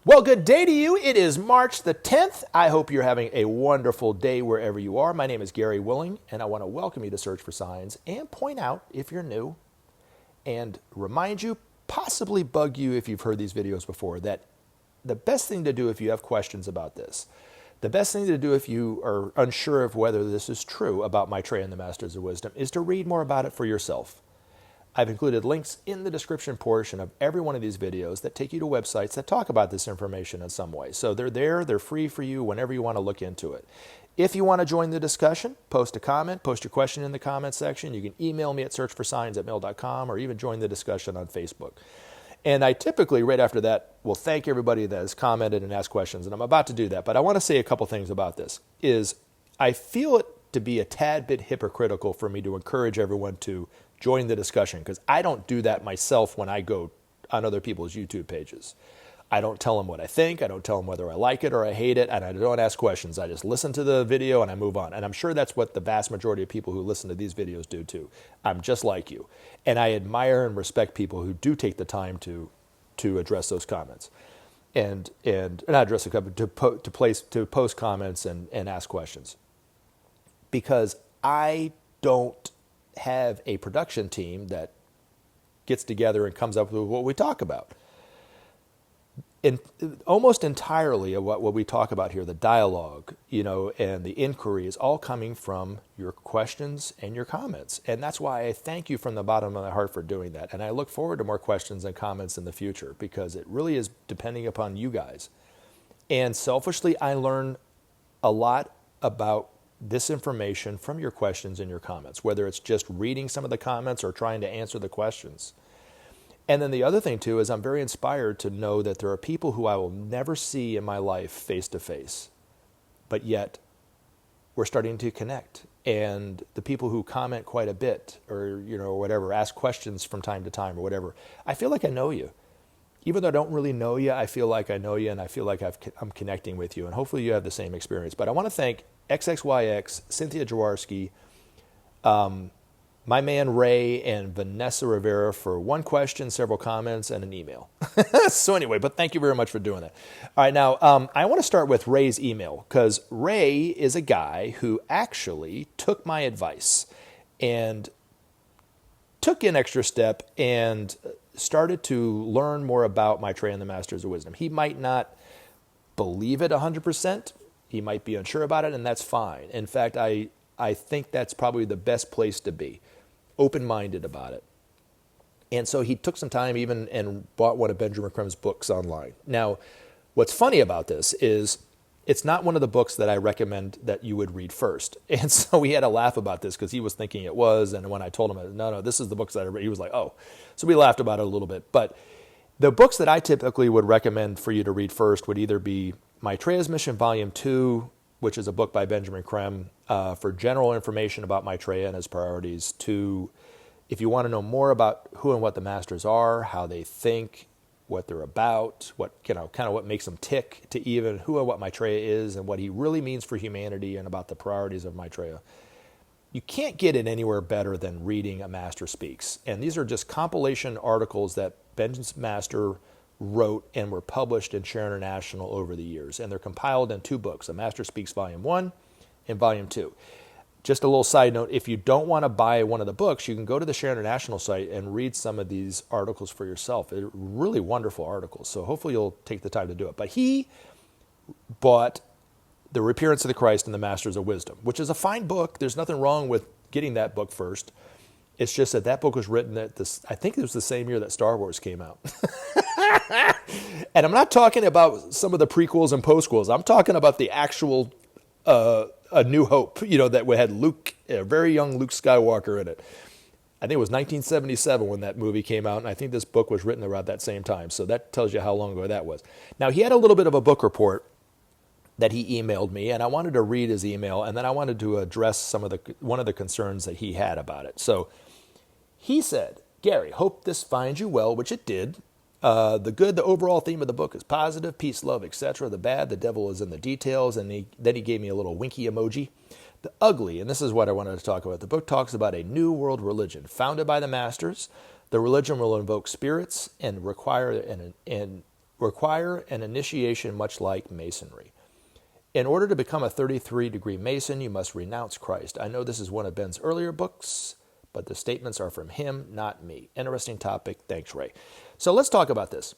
Well, good day to you. It is March the 10th. I hope you're having a wonderful day wherever you are. My name is Gary Willing, and I want to welcome you to Search for Signs and point out, if you're new, and remind you, possibly bug you if you've heard these videos before, that the best thing to do if you have questions about this, the best thing to do if you are unsure of whether this is true about Maitreya and the Masters of Wisdom, is to read more about it for yourself. I've included links in the description portion of every one of these videos that take you to websites that talk about this information in some way. So they're there, they're free for you whenever you want to look into it. If you want to join the discussion, post a comment, post your question in the comment section. You can email me at searchforsigns@mail.com or even join the discussion on Facebook. And I typically, right after that, will thank everybody that has commented and asked questions, and I'm about to do that. But I want to say a couple things about this. I feel it to be a tad bit hypocritical for me to encourage everyone to join the discussion, because I don't do that myself when I go on other people's YouTube pages. I don't tell them what I think. I don't tell them whether I like it or I hate it, and I don't ask questions. I just listen to the video and I move on. And I'm sure that's what the vast majority of people who listen to these videos do too. I'm just like you. And I admire and respect people who do take the time to address those comments. And not address the comment, to post comments and ask questions. Because I don't have a production team that gets together and comes up with what we talk about. And almost entirely of what we talk about here, the dialogue, and the inquiry is all coming from your questions and your comments. And that's why I thank you from the bottom of my heart for doing that. And I look forward to more questions and comments in the future, because it really is depending upon you guys. And selfishly, I learn a lot about this information from your questions and your comments, whether it's just reading some of the comments or trying to answer the questions. And then the other thing too is I'm very inspired to know that there are people who I will never see in my life face to face, but yet we're starting to connect. And the people who comment quite a bit or, whatever, ask questions from time to time or whatever, I feel like I know you. Even though I don't really know you, I feel like I know you, and I feel like I'm connecting with you. And hopefully you have the same experience. But I want to thank XXYX, Cynthia Jaworski, my man Ray, and Vanessa Rivera for one question, several comments, and an email. So anyway, but thank you very much for doing that. All right, now I want to start with Ray's email, because Ray is a guy who actually took my advice and took an extra step and started to learn more about Maitreya and the Masters of Wisdom. He might not believe it 100%. He might be unsure about it, and that's fine. In fact, I think that's probably the best place to be, open-minded about it. And so he took some time even and bought one of Benjamin Creme's books online. Now, what's funny about this is it's not one of the books that I recommend that you would read first. And so we had a laugh about this because he was thinking it was, and when I told him, no, this is the books that I read, he was like, oh. So we laughed about it a little bit. But the books that I typically would recommend for you to read first would either be Maitreya's Mission Volume 2, which is a book by Benjamin Creme, for general information about Maitreya and his priorities. 2, if you want to know more about who and what the Masters are, how they think, what they're about, what kind of what makes them tick, to even who and what Maitreya is and what he really means for humanity and about the priorities of Maitreya. You can't get it anywhere better than reading A Master Speaks. And these are just compilation articles that Ben's Master wrote and were published in Share International over the years. And they're compiled in 2 books, A Master Speaks Volume 1 and Volume 2. Just a little side note, if you don't want to buy one of the books, you can go to the Share International site and read some of these articles for yourself. They're really wonderful articles, so hopefully you'll take the time to do it. But he bought The Reappearance of the Christ and the Masters of Wisdom, which is a fine book. There's nothing wrong with getting that book first. It's just that book was written I think it was the same year that Star Wars came out. And I'm not talking about some of the prequels and postquels. I'm talking about the actual A New Hope, that had Luke, a very young Luke Skywalker in it. I think it was 1977 when that movie came out, and I think this book was written around that same time. So that tells you how long ago that was. Now, he had a little bit of a book report that he emailed me, and I wanted to read his email, and then I wanted to address one of the concerns that he had about it. So he said, Gary, hope this finds you well, which it did. The overall theme of the book is positive, peace, love, etc. The bad, the devil is in the details. And then he gave me a little winky emoji. The ugly, and this is what I wanted to talk about. The book talks about a new world religion founded by the Masters. The religion will invoke spirits and require require an initiation much like Masonry. In order to become a 33-degree Mason, you must renounce Christ. I know this is one of Ben's earlier books, but the statements are from him, not me. Interesting topic. Thanks, Ray. So let's talk about this.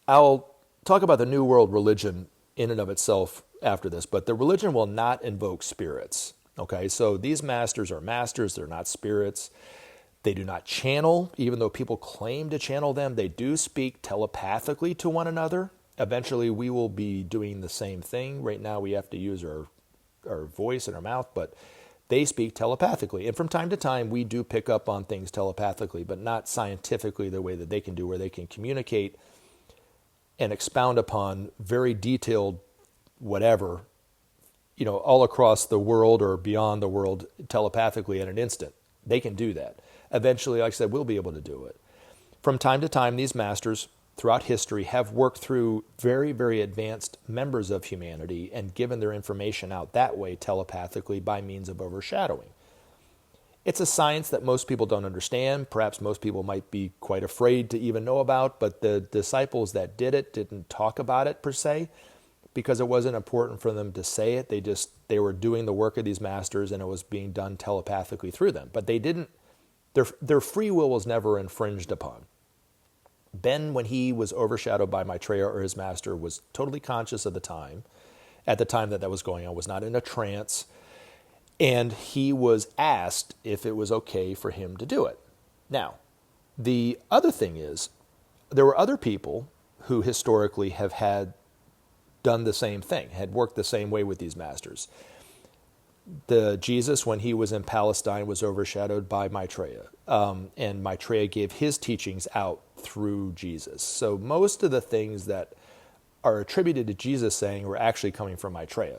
I'll talk about the New World religion in and of itself after this, but the religion will not invoke spirits. Okay, so these masters are masters. They're not spirits. They do not channel, even though people claim to channel them. They do speak telepathically to one another. Eventually, we will be doing the same thing. Right now, we have to use our voice and our mouth, but they speak telepathically. And from time to time, we do pick up on things telepathically, but not scientifically the way that they can do, where they can communicate and expound upon very detailed whatever, all across the world or beyond the world telepathically in an instant. They can do that. Eventually, like I said, we'll be able to do it. From time to time, these masters throughout history have worked through very, very advanced members of humanity and given their information out that way telepathically by means of overshadowing. It's a science that most people don't understand. Perhaps most people might be quite afraid to even know about, but the disciples that did it didn't talk about it per se because it wasn't important for them to say it. They were doing the work of these masters and it was being done telepathically through them. But they didn't, their free will was never infringed upon. Ben, when he was overshadowed by Maitreya or his master, was totally conscious of the time. At the time that was going on, was not in a trance. And he was asked if it was okay for him to do it. Now, the other thing is, there were other people who historically have had done the same thing, had worked the same way with these masters. Jesus, when he was in Palestine, was overshadowed by Maitreya. And Maitreya gave his teachings out through Jesus. So most of the things that are attributed to Jesus saying were actually coming from Maitreya.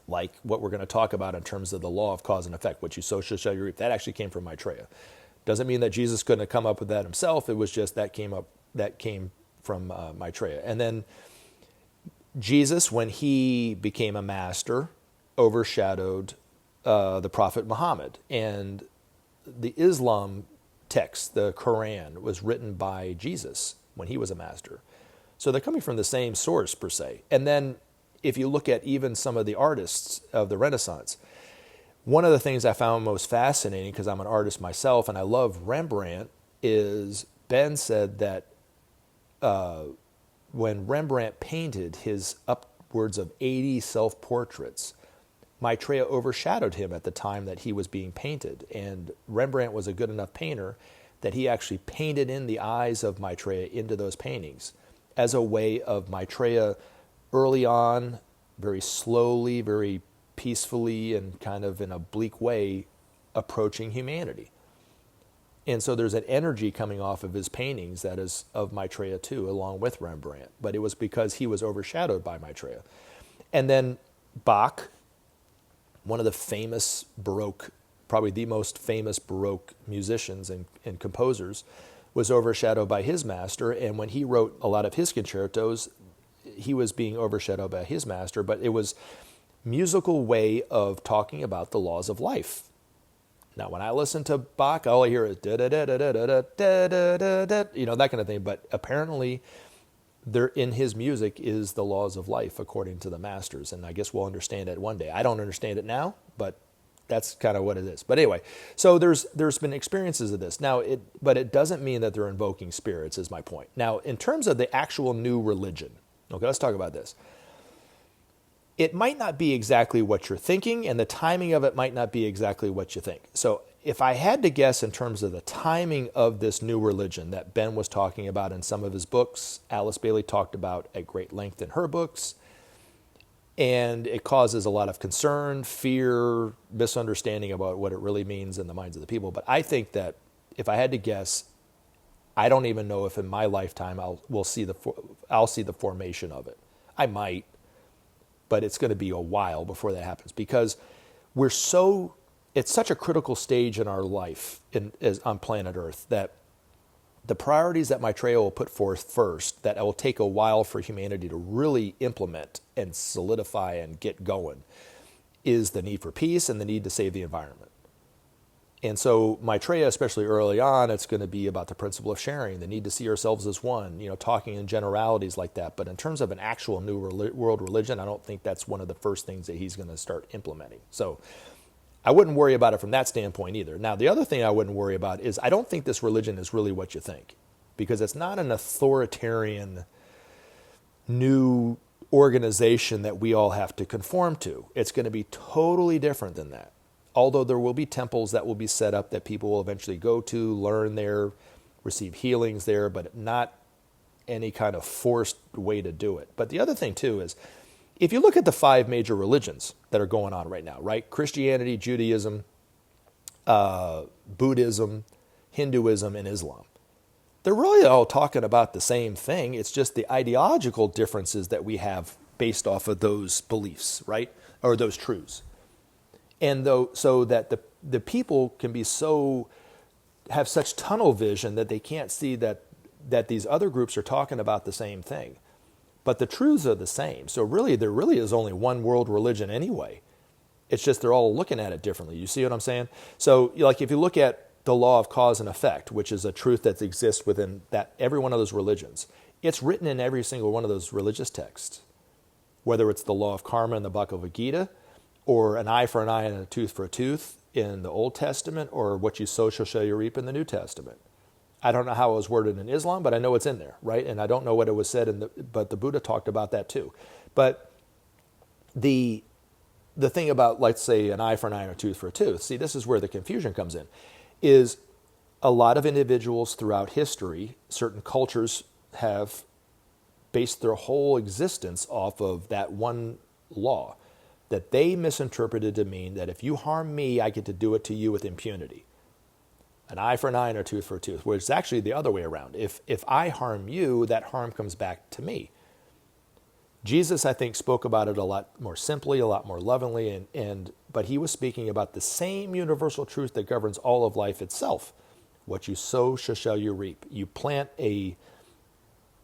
Like what we're going to talk about in terms of the law of cause and effect, what you sow shall you reap. That actually came from Maitreya. Doesn't mean that Jesus couldn't have come up with that himself. It was just that came from Maitreya. And then Jesus, when he became a master, overshadowed the Prophet Muhammad. And the Islam text, the Quran, was written by Jesus when he was a master. So they're coming from the same source, per se. And then if you look at even some of the artists of the Renaissance, one of the things I found most fascinating, because I'm an artist myself and I love Rembrandt, is Ben said that when Rembrandt painted his upwards of 80 self-portraits, Maitreya overshadowed him at the time that he was being painted. And Rembrandt was a good enough painter that he actually painted in the eyes of Maitreya into those paintings as a way of Maitreya early on, very slowly, very peacefully, and kind of in a bleak way, approaching humanity. And so there's an energy coming off of his paintings that is of Maitreya too, along with Rembrandt. But it was because he was overshadowed by Maitreya. And then Bach, one of the famous Baroque, probably the most famous Baroque musicians and composers, was overshadowed by his master. And when he wrote a lot of his concertos, he was being overshadowed by his master, but it was musical way of talking about the laws of life. Now, when I listen to Bach, all I hear is da da da da da da da da da da, that kind of thing. But apparently, there in his music is the laws of life according to the masters, and I guess we'll understand it one day. I don't understand it now, but that's kind of what it is. But anyway, so there's been experiences of this now. But it doesn't mean that they're invoking spirits. Is my point. Now, in terms of the actual new religion, okay, let's talk about this. It might not be exactly what you're thinking, and the timing of it might not be exactly what you think. So if I had to guess in terms of the timing of this new religion that Ben was talking about in some of his books, Alice Bailey talked about at great length in her books, and it causes a lot of concern, fear, misunderstanding about what it really means in the minds of the people. But I think that if I had to guess, I don't even know if in my lifetime I'll see the formation of it. I might. But it's going to be a while before that happens because it's such a critical stage in our life on planet Earth that the priorities that Maitreya will put forth first, that it will take a while for humanity to really implement and solidify and get going, is the need for peace and the need to save the environment. And so Maitreya, especially early on, it's going to be about the principle of sharing, the need to see ourselves as one, talking in generalities like that. But in terms of an actual new world religion, I don't think that's one of the first things that he's going to start implementing. So I wouldn't worry about it from that standpoint either. Now, the other thing I wouldn't worry about is I don't think this religion is really what you think, because it's not an authoritarian new organization that we all have to conform to. It's going to be totally different than that. Although there will be temples that will be set up that people will eventually go to, learn there, receive healings there, but not any kind of forced way to do it. But the other thing too is, if you look at the 5 major religions that are going on right now, right? Christianity, Judaism, Buddhism, Hinduism, and Islam. They're really all talking about the same thing. It's just the ideological differences that we have based off of those beliefs, right? Or those truths. And so that the people can be have such tunnel vision that they can't see that these other groups are talking about the same thing. But the truths are the same. So really, there really is only one world religion anyway. It's just they're all looking at it differently. You see what I'm saying? So like if you look at the law of cause and effect, which is a truth that exists within every one of those religions, it's written in every single one of those religious texts. Whether it's the law of karma in the Bhagavad Gita, or an eye for an eye and a tooth for a tooth in the Old Testament, or what you sow shall you reap in the New Testament. I don't know how it was worded in Islam, but I know it's in there, right? And I don't know what it was said but the Buddha talked about that too. But the thing about, let's say, an eye for an eye and a tooth for a tooth, see, this is where the confusion comes in, is a lot of individuals throughout history, certain cultures have based their whole existence off of that one law, that they misinterpreted to mean that if you harm me, I get to do it to you with impunity. An eye for an eye and a tooth for a tooth, where it's actually the other way around. If I harm you, that harm comes back to me. Jesus, I think, spoke about it a lot more simply, a lot more lovingly, but he was speaking about the same universal truth that governs all of life itself. What you sow shall you reap. You plant a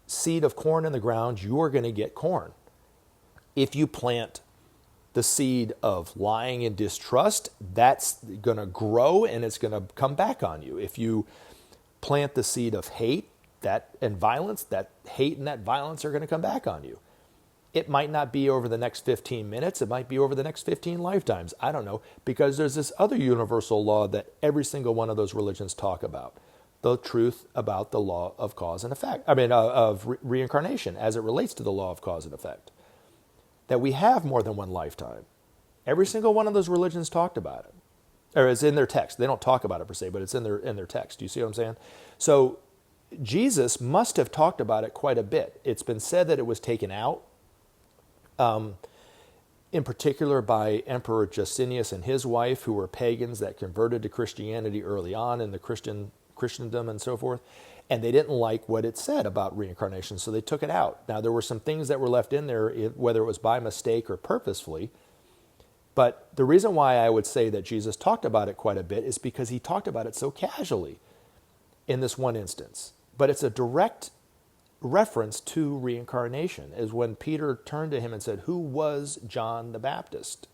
seed of corn in the ground, you're going to get corn. If you plant the seed of lying and distrust, that's going to grow and it's going to come back on you. If you plant the seed of hate and violence, that hate and that violence are going to come back on you. It might not be over the next 15 minutes. It might be over the next 15 lifetimes. I don't know, because there's this other universal law that every single one of those religions talk about. The truth about the law of cause and effect. Of reincarnation as it relates to the law of cause and effect. That we have more than one lifetime. Every single one of those religions talked about it. Or it's in their text. They don't talk about it per se, but it's in their text. Do you see what I'm saying? So Jesus must have talked about it quite a bit. It's been said that it was taken out, in particular by Emperor Justinius and his wife, who were pagans that converted to Christianity early on in the Christendom and so forth. And they didn't like what it said about reincarnation, so they took it out. Now, there were some things that were left in there, whether it was by mistake or purposefully. But the reason why I would say that Jesus talked about it quite a bit is because he talked about it so casually in this one instance. But it's a direct reference to reincarnation, is when Peter turned to him and said, "Who was John the Baptist?"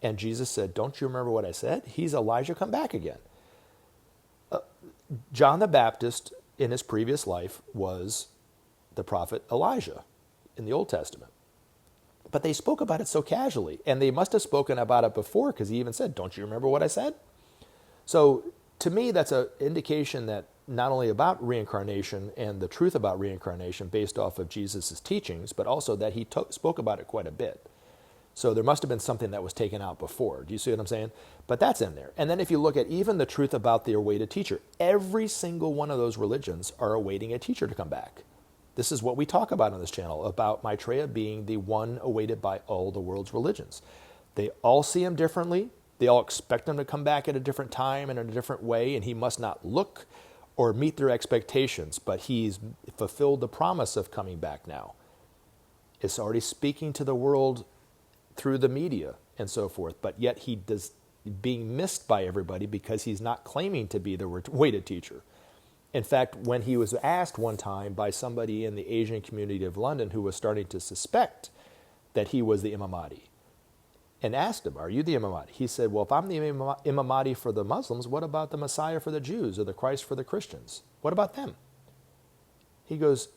And Jesus said, "Don't you remember what I said? He's Elijah come back again." John the Baptist in his previous life was the prophet Elijah in the Old Testament. But they spoke about it so casually, and they must have spoken about it before, because he even said, "Don't you remember what I said?" So to me, that's an indication that not only about reincarnation and the truth about reincarnation based off of Jesus' teachings, but also that he spoke about it quite a bit. So there must have been something that was taken out before. Do you see what I'm saying? But that's in there. And then if you look at even the truth about the awaited teacher, every single one of those religions are awaiting a teacher to come back. This is what we talk about on this channel, about Maitreya being the one awaited by all the world's religions. They all see him differently. They all expect him to come back at a different time and in a different way, and he must not look or meet their expectations, but he's fulfilled the promise of coming back now. It's already speaking to the world through the media and so forth, but yet he does being missed by everybody because he's not claiming to be the awaited teacher. In fact, when he was asked one time by somebody in the Asian community of London who was starting to suspect that he was the Imam Mahdi, and asked him, are you the Imam Mahdi? He said, well, if I'm the Imam Mahdi for the Muslims, what about the Messiah for the Jews or the Christ for the Christians? What about them? He goes,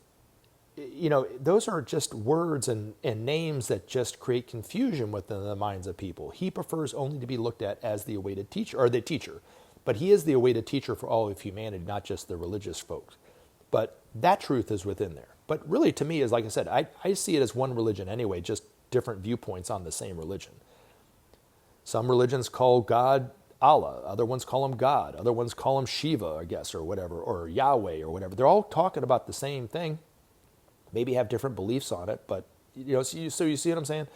those are just words and names that just create confusion within the minds of people. He prefers only to be looked at as the awaited teacher, or the teacher. But he is the awaited teacher for all of humanity, not just the religious folks. But that truth is within there. But really, to me, is like I said, I see it as one religion anyway, just different viewpoints on the same religion. Some religions call God Allah, other ones call him God, other ones call him Shiva, I guess, or whatever, or Yahweh or whatever. They're all talking about the same thing. Maybe have different beliefs on it, but so you see what I'm saying?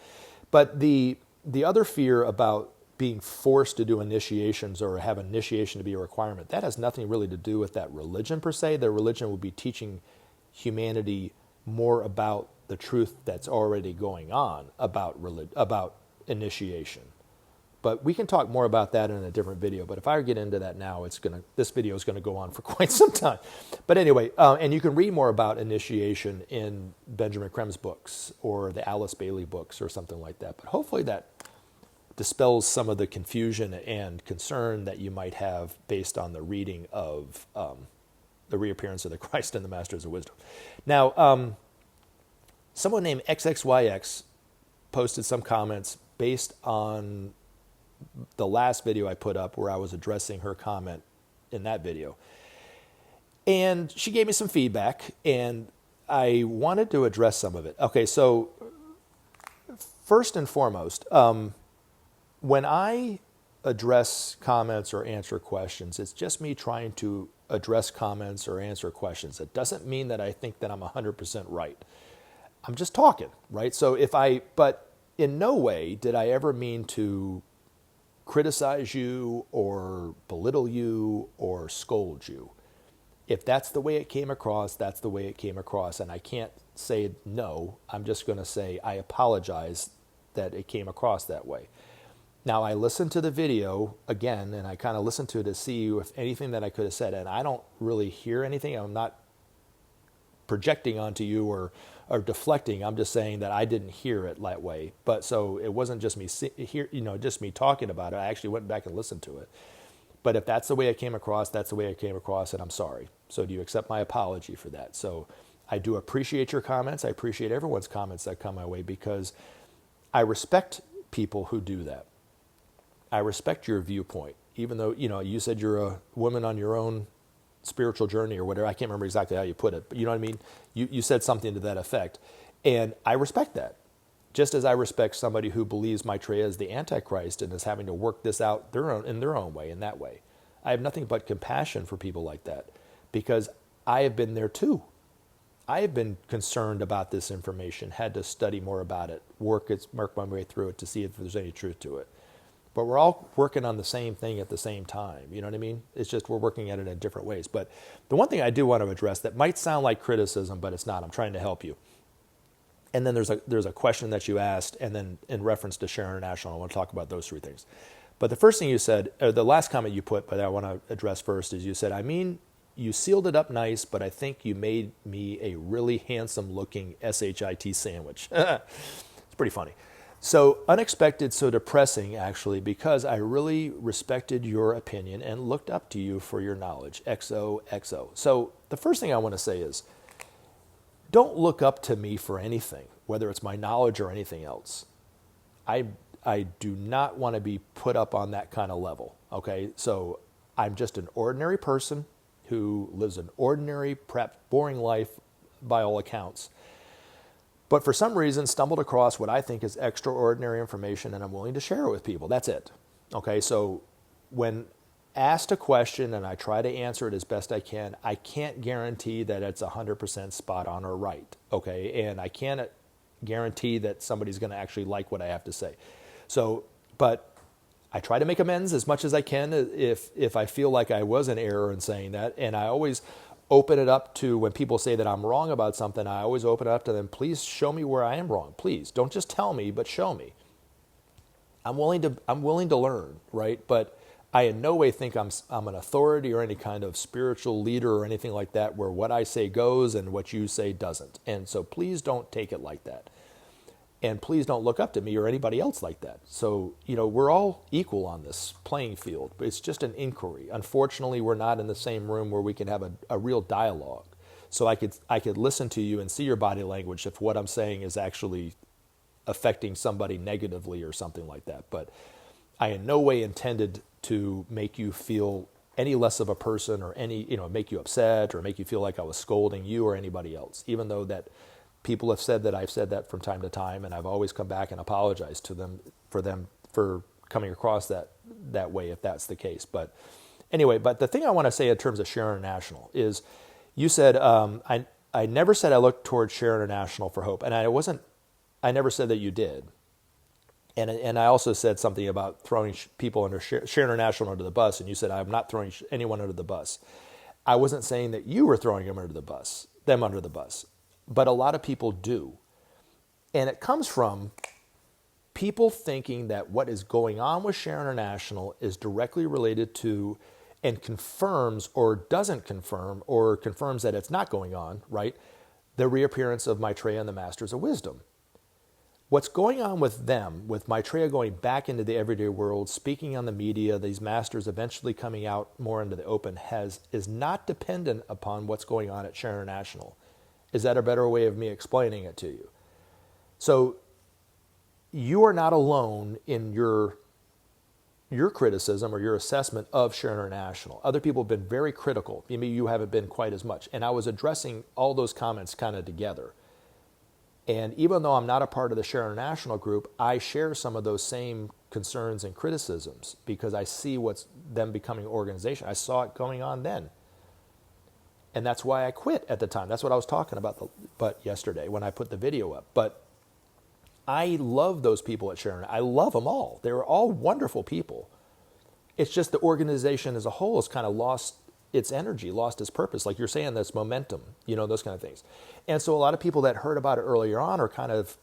But the other fear about being forced to do initiations or have initiation to be a requirement, that has nothing really to do with that religion per se. The religion will be teaching humanity more about the truth that's already going on about initiation. But we can talk more about that in a different video. But if I get into that now, this video is going to go on for quite some time. But anyway, and you can read more about initiation in Benjamin Creme's books or the Alice Bailey books or something like that. But hopefully that dispels some of the confusion and concern that you might have based on the reading of the reappearance of the Christ and the Masters of Wisdom. Now, someone named XXYX posted some comments based on the last video I put up where I was addressing her comment in that video. And she gave me some feedback, and I wanted to address some of it. Okay, so first and foremost, when I address comments or answer questions, it's just me trying to address comments or answer questions. It doesn't mean that I think that I'm 100% right. I'm just talking, right? But in no way did I ever mean to criticize you or belittle you or scold you. If that's the way it came across, that's the way it came across. And I can't say no. I'm just going to say I apologize that it came across that way. Now, I listened to the video again, and I kind of listened to it to see if anything that I could have said, and I don't really hear anything. I'm not projecting onto you or deflecting. I'm just saying that I didn't hear it that way. But so it wasn't just me just me talking about it. I actually went back and listened to it. But if that's the way it came across, that's the way it came across, and I'm sorry. So do you accept my apology for that? So I do appreciate your comments. I appreciate everyone's comments that come my way because I respect people who do that. I respect your viewpoint, even though, you said you're a woman on your own spiritual journey or whatever. I can't remember exactly how you put it, but you know what I mean? You said something to that effect. And I respect that. Just as I respect somebody who believes Maitreya is the Antichrist and is having to work this out in their own way, in that way. I have nothing but compassion for people like that because I have been there too. I have been concerned about this information, had to study more about it, work my way through it to see if there's any truth to it. But we're all working on the same thing at the same time. You know what I mean? It's just we're working at it in different ways. But the one thing I do want to address that might sound like criticism, but it's not. I'm trying to help you. And then there's a question that you asked, and then in reference to Share International, I want to talk about those three things. But the first thing you said, or the last comment you put, but I want to address first, is you said, you sealed it up nice, but I think you made me a really handsome-looking SHIT sandwich. It's pretty funny. So unexpected, so depressing, actually, because I really respected your opinion and looked up to you for your knowledge. XOXO. So the first thing I want to say is, don't look up to me for anything, whether it's my knowledge or anything else. I do not want to be put up on that kind of level, okay? So I'm just an ordinary person who lives an ordinary, perhaps boring life by all accounts. But for some reason, stumbled across what I think is extraordinary information, and I'm willing to share it with people. That's it. Okay, so when asked a question and I try to answer it as best I can't guarantee that it's 100% spot on or right. Okay, and I can't guarantee that somebody's going to actually like what I have to say. So, but I try to make amends as much as I can if I feel like I was in error in saying that, and I always open it up to when people say that I'm wrong about something. I always open it up to them. Please show me where I am wrong. Please don't just tell me, but show me. I'm willing to learn, right? But I in no way think I'm an authority or any kind of spiritual leader or anything like that, where what I say goes and what you say doesn't. And so please don't take it like that. And please don't look up to me or anybody else like that. So, we're all equal on this playing field, but it's just an inquiry. Unfortunately, we're not in the same room where we can have a real dialogue. So I could listen to you and see your body language if what I'm saying is actually affecting somebody negatively or something like that. But I in no way intended to make you feel any less of a person or make you upset or make you feel like I was scolding you or anybody else, even though that people have said that I've said that from time to time, and I've always come back and apologized to them for coming across that way if that's the case. But anyway, the thing I want to say in terms of Share International is, you said I never said I looked towards Share International for hope, and I never said that you did. And I also said something about throwing people under Share International under the bus, and you said I'm not throwing anyone under the bus. I wasn't saying that you were throwing them under the bus. But a lot of people do. And it comes from people thinking that what is going on with Share International is directly related to and confirms or doesn't confirm or confirms that it's not going on, right? The reappearance of Maitreya and the Masters of Wisdom. What's going on with them, with Maitreya going back into the everyday world, speaking on the media, these masters eventually coming out more into the open, is not dependent upon what's going on at Share International. Is that a better way of me explaining it to you? So you are not alone in your criticism or your assessment of Share International. Other people have been very critical. Maybe you haven't been quite as much. And I was addressing all those comments kind of together. And even though I'm not a part of the Share International group, I share some of those same concerns and criticisms because I see what's them becoming an organization. I saw it going on then. And that's why I quit at the time. That's what I was talking about yesterday when I put the video up. But I love those people at Share International. I love them all. They were all wonderful people. It's just the organization as a whole has kind of lost its energy, lost its purpose. Like you're saying, that's momentum, those kind of things. And so a lot of people that heard about it earlier on are kind of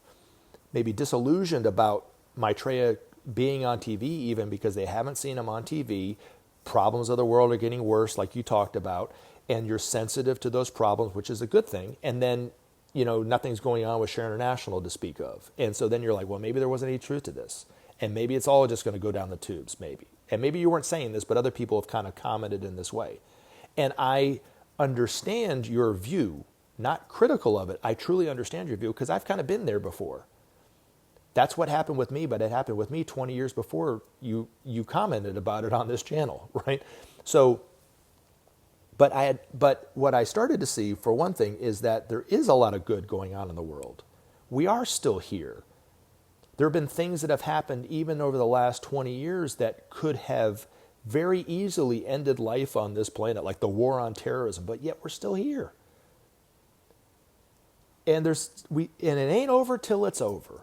maybe disillusioned about Maitreya being on TV, even because they haven't seen him on TV. Problems of the world are getting worse, like you talked about, and you're sensitive to those problems, which is a good thing. And then, nothing's going on with Share International to speak of. And so then you're like, well, maybe there wasn't any truth to this. And maybe it's all just going to go down the tubes, maybe. And maybe you weren't saying this, but other people have kind of commented in this way. And I understand your view, not critical of it. I truly understand your view because I've kind of been there before. That's what happened with me, but it happened with me 20 years before you commented about it on this channel, right? So, but what I started to see, for one thing, is that there is a lot of good going on in the world. We are still here. There have been things that have happened even over the last 20 years that could have very easily ended life on this planet, like the war on terrorism, but yet we're still here. And and it ain't over till it's over.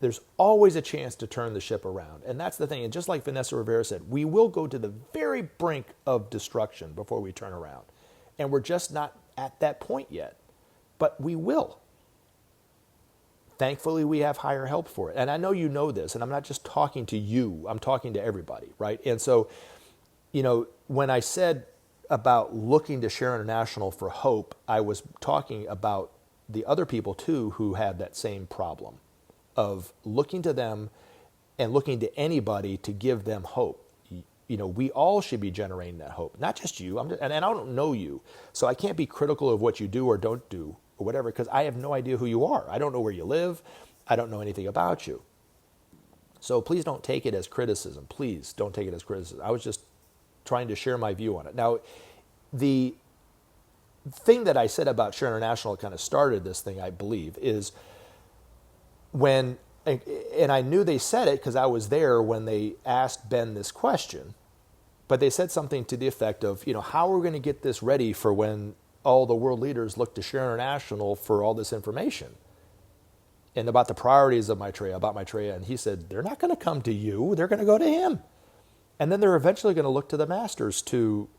There's always a chance to turn the ship around. And that's the thing. And just like Vanessa Rivera said, we will go to the very brink of destruction before we turn around. And we're just not at that point yet. But we will. Thankfully, we have higher help for it. And I know you know this, and I'm not just talking to you. I'm talking to everybody, right? And so, when I said about looking to Share International for hope, I was talking about the other people, too, who had that same problem of looking to them and looking to anybody to give them hope. We all should be generating that hope, not just you. And I don't know you, so I can't be critical of what you do or don't do or whatever, because I have no idea who you are. I don't know where you live. I don't know anything about you. So please don't take it as criticism. Please don't take it as criticism. I was just trying to share my view on it. Now, the thing that I said about Share International kind of started this thing, I believe, is and I knew they said it because I was there when they asked Ben this question, but they said something to the effect of, how are we going to get this ready for when all the world leaders look to Share International for all this information? And about the priorities of Maitreya, and he said, they're not going to come to you, they're going to go to him. And then they're eventually going to look to the masters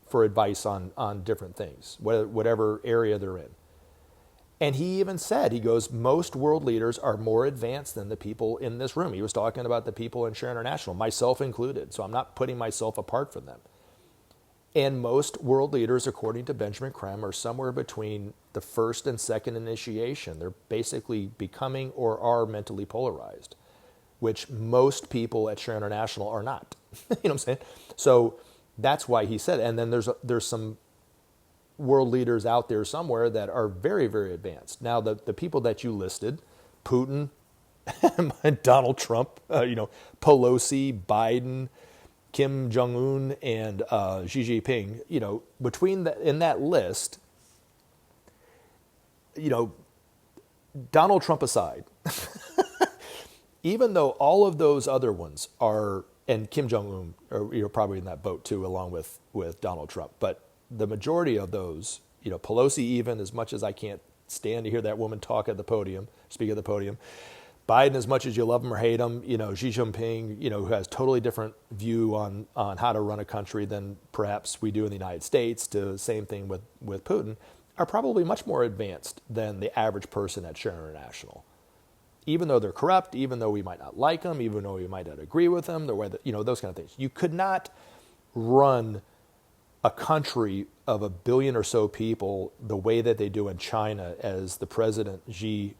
for advice on different things, whatever area they're in. And he even said, he goes, most world leaders are more advanced than the people in this room. He was talking about the people in Share International, myself included. So I'm not putting myself apart from them. And most world leaders, according to Benjamin Creme, are somewhere between the first and second initiation. They're basically becoming or are mentally polarized, which most people at Share International are not. You know what I'm saying? So that's why he said it. And then there's some world leaders out there somewhere that are very, very advanced. Now, the people that you listed, Putin, Donald Trump, Pelosi, Biden, Kim Jong-un, and Xi Jinping, in that list, Donald Trump aside, even though all of those other ones are, and Kim Jong-un are probably in that boat too, along with Donald Trump, but the majority of those, Pelosi even, as much as I can't stand to hear that woman speak at the podium, Biden, as much as you love him or hate him, Xi Jinping, who has totally different view on how to run a country than perhaps we do in the United States, to same thing with Putin, are probably much more advanced than the average person at Share International. Even though they're corrupt, even though we might not like them, even though we might not agree with them, the way that, those kind of things. You could not run a country of 1 billion or so people the way that they do in China, as the president Xi,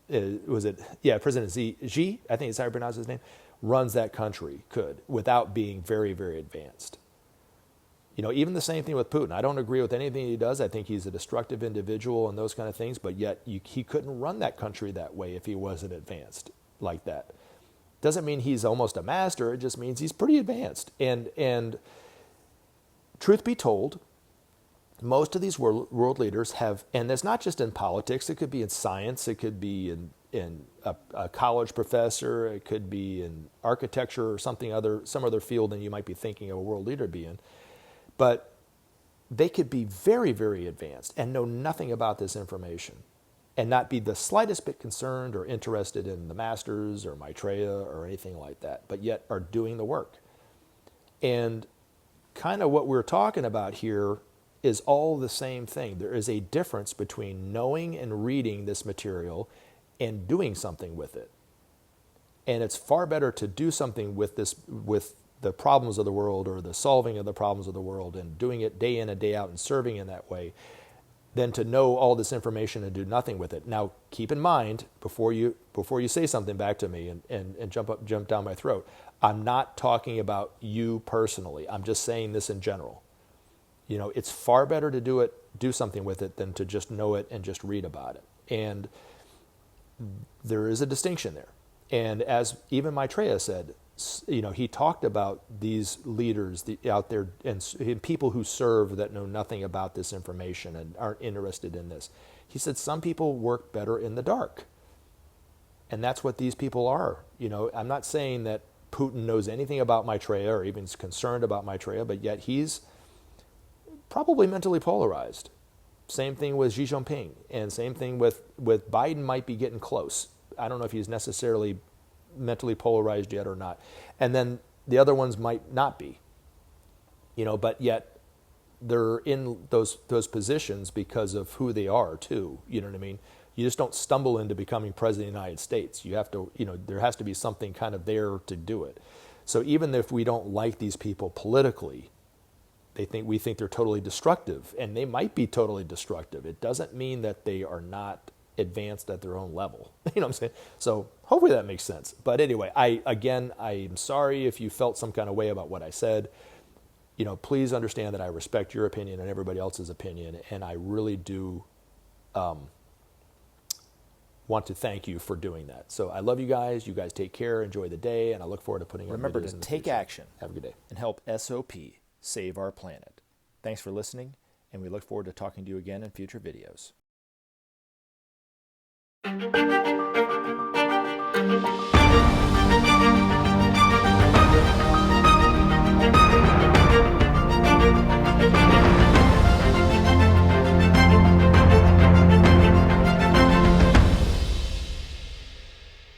President Xi, I think it's how you pronounce his name, runs that country, without being very, very advanced. Even the same thing with Putin. I don't agree with anything he does. I think he's a destructive individual and those kind of things, but yet he couldn't run that country that way if he wasn't advanced like that. Doesn't mean he's almost a master. It just means he's pretty advanced. And truth be told, most of these world leaders have, and it's not just in politics, it could be in science, it could be in a college professor, it could be in architecture or some other field than you might be thinking of a world leader being. But they could be very, very advanced and know nothing about this information and not be the slightest bit concerned or interested in the masters or Maitreya or anything like that, but yet are doing the work. And kind of what we're talking about here is all the same thing. There is a difference between knowing and reading this material and doing something with it. And it's far better to do something with the problems of the world, or the solving of the problems of the world, and doing it day in and day out and serving in that way, than to know all this information and do nothing with it. Now, keep in mind, before you say something back to me and jump down my throat, I'm not talking about you personally. I'm just saying this in general. It's far better to do something with it than to just know it and just read about it. And there is a distinction there. And as even Maitreya said, he talked about these leaders out there and people who serve that know nothing about this information and aren't interested in this. He said some people work better in the dark. And that's what these people are. I'm not saying that Putin knows anything about Maitreya or even is concerned about Maitreya, but yet he's probably mentally polarized. Same thing with Xi Jinping, and same thing with Biden. Might be getting close. I don't know if he's necessarily mentally polarized yet or not. And then the other ones might not be, but yet they're in those positions because of who they are too. You know what I mean? You just don't stumble into becoming president of the United States. You have to, there has to be something kind of there to do it. So even if we don't like these people politically, we think they're totally destructive, and they might be totally destructive. It doesn't mean that they are not advanced at their own level. You know what I'm saying? So hopefully that makes sense. But anyway, I'm sorry if you felt some kind of way about what I said. Please understand that I respect your opinion and everybody else's opinion, and I really do want to thank you for doing that. So I love you guys. You guys take care. Enjoy the day, and I look forward to putting up videos. Remember to take action. Have a good day. And help SOP save our planet. Thanks for listening, and we look forward to talking to you again in future videos.